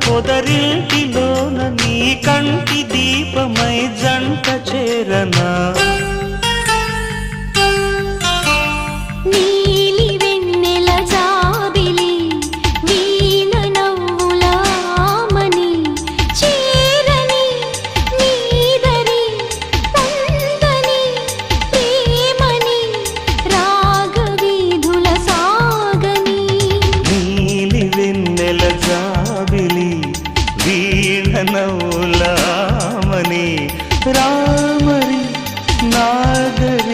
పొదరింటిలోన నీ కంటి దీపమై జంట చేరనా నీలి వెన్నెల జాబిలి వీణ నవ్వుల ఆమని చేరని నీదరి పొందని ప్రేమని రాగవీధుల సాగని నీలి వెన్నెల జాబిలి వీణ నవ్వుల ఆమని రామరి నాగరి